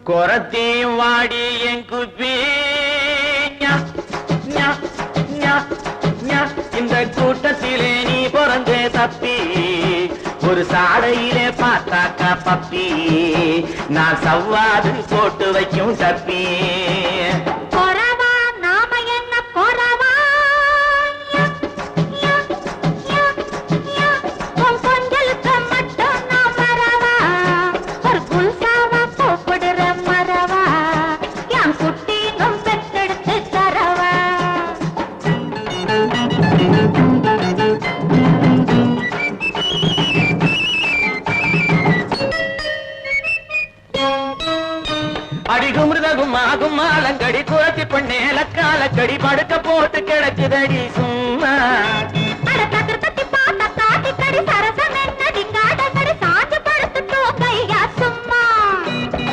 கொரத்தையும் வாடி என் குப்பி இந்த கூட்டத்திலே நீ பிறந்தே தப்பி ஒரு சாடையிலே பார்த்தாக்கா பப்பி நான் சவ்வாது போட்டு வைக்கும் தப்பி கும்மாலங்கடி குரத்தி பண்ணே லக்காலக்கடி படுக்க போட்டு கிடக்குதடி சும்மா அட தத்தி பாத்தா காட்டி கடி சரச